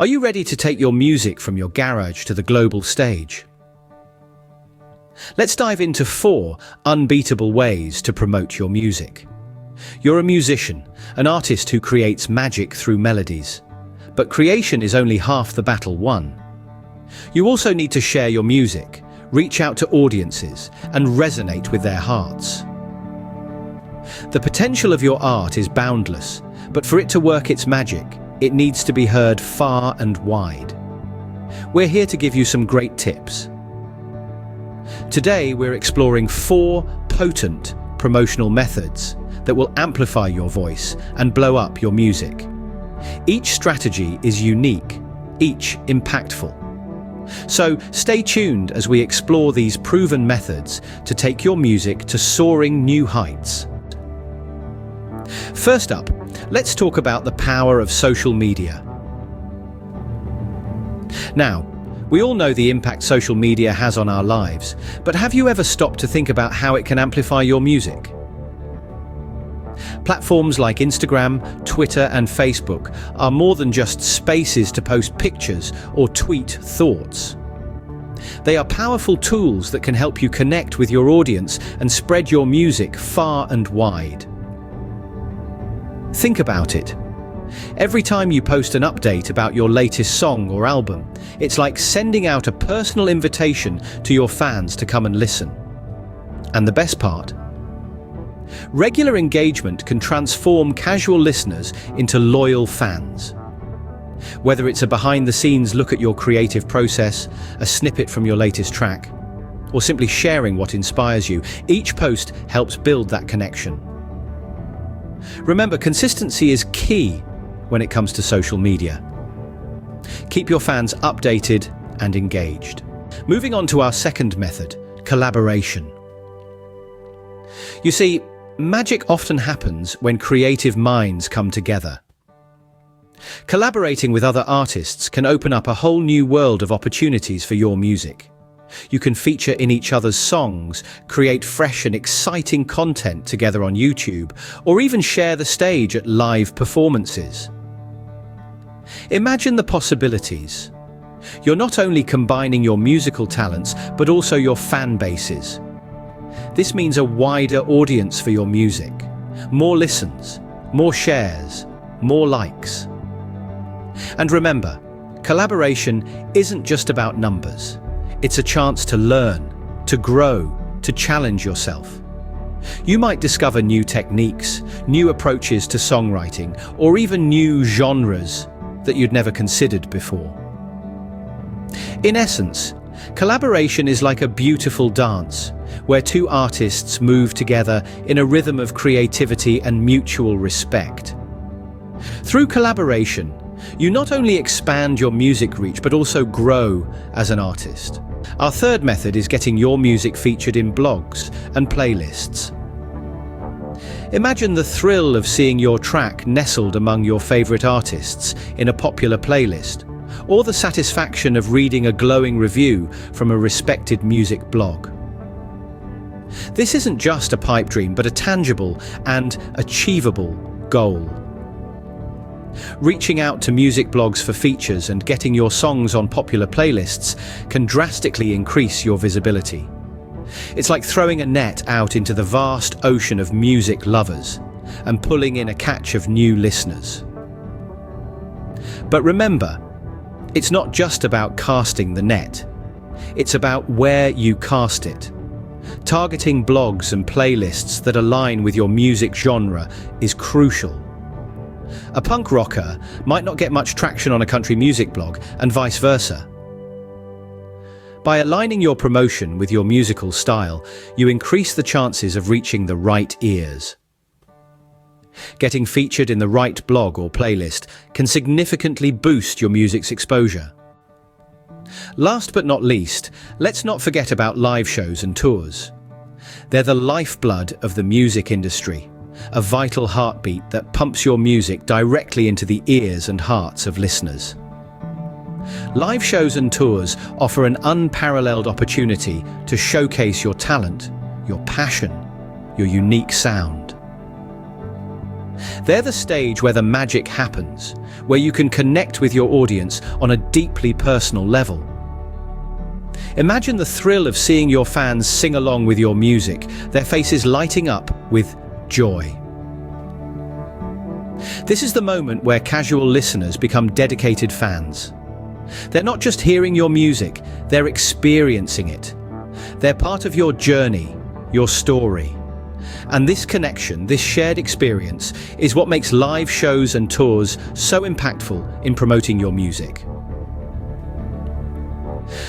Are you ready to take your music from your garage to the global stage? Let's dive into 4 unbeatable ways to promote your music. You're a musician, an artist who creates magic through melodies. But creation is only half the battle won. You also need to share your music, reach out to audiences, and resonate with their hearts. The potential of your art is boundless, but for it to work its magic, it needs to be heard far and wide. We're here to give you some great tips. Today, we're exploring 4 potent promotional methods that will amplify your voice and blow up your music. Each strategy is unique, each impactful. So stay tuned as we explore these proven methods to take your music to soaring new heights. First up, let's talk about the power of social media. Now, we all know the impact social media has on our lives, but have you ever stopped to think about how it can amplify your music? Platforms like Instagram, Twitter, and Facebook are more than just spaces to post pictures or tweet thoughts. They are powerful tools that can help you connect with your audience and spread your music far and wide. Think about it. Every time you post an update about your latest song or album, it's like sending out a personal invitation to your fans to come and listen. And the best part? Regular engagement can transform casual listeners into loyal fans. Whether it's a behind-the-scenes look at your creative process, a snippet from your latest track, or simply sharing what inspires you, each post helps build that connection. Remember, consistency is key when it comes to social media. Keep your fans updated and engaged. Moving on to our second method, collaboration. You see, magic often happens when creative minds come together. Collaborating with other artists can open up a whole new world of opportunities for your music. You can feature in each other's songs, create fresh and exciting content together on YouTube, or even share the stage at live performances. Imagine the possibilities. You're not only combining your musical talents, but also your fan bases. This means a wider audience for your music, more listens, more shares, more likes. And remember, collaboration isn't just about numbers. It's a chance to learn, to grow, to challenge yourself. You might discover new techniques, new approaches to songwriting, or even new genres that you'd never considered before. In essence, collaboration is like a beautiful dance, where 2 artists move together in a rhythm of creativity and mutual respect. Through collaboration, you not only expand your music reach, but also grow as an artist. Our third method is getting your music featured in blogs and playlists. Imagine the thrill of seeing your track nestled among your favorite artists in a popular playlist, or the satisfaction of reading a glowing review from a respected music blog. This isn't just a pipe dream, but a tangible and achievable goal. Reaching out to music blogs for features and getting your songs on popular playlists can drastically increase your visibility. It's like throwing a net out into the vast ocean of music lovers and pulling in a catch of new listeners. But remember, it's not just about casting the net. It's about where you cast it. Targeting blogs and playlists that align with your music genre is crucial. A punk rocker might not get much traction on a country music blog, and vice versa. By aligning your promotion with your musical style, you increase the chances of reaching the right ears. Getting featured in the right blog or playlist can significantly boost your music's exposure. Last but not least, let's not forget about live shows and tours. They're the lifeblood of the music industry, a vital heartbeat that pumps your music directly into the ears and hearts of listeners. Live shows and tours offer an unparalleled opportunity to showcase your talent, your passion, your unique sound. They're the stage where the magic happens, where you can connect with your audience on a deeply personal level. Imagine the thrill of seeing your fans sing along with your music, their faces lighting up with joy. This is the moment where casual listeners become dedicated fans. They're not just hearing your music, they're experiencing it. They're part of your journey, your story. And this connection, this shared experience, is what makes live shows and tours so impactful in promoting your music.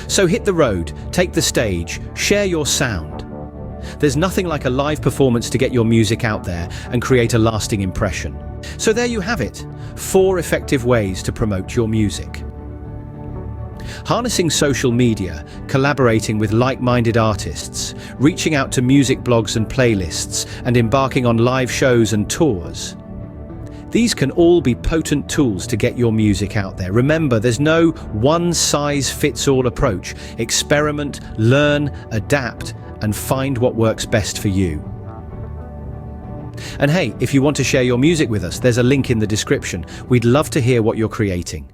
So hit the road, take the stage, share your sound. There's nothing like a live performance to get your music out there and create a lasting impression. So there you have it, 4 effective ways to promote your music. Harnessing social media, collaborating with like-minded artists, reaching out to music blogs and playlists, and embarking on live shows and tours. These can all be potent tools to get your music out there. Remember, there's no one-size-fits-all approach. Experiment, learn, adapt, and find what works best for you. And hey, if you want to share your music with us, there's a link in the description. We'd love to hear what you're creating.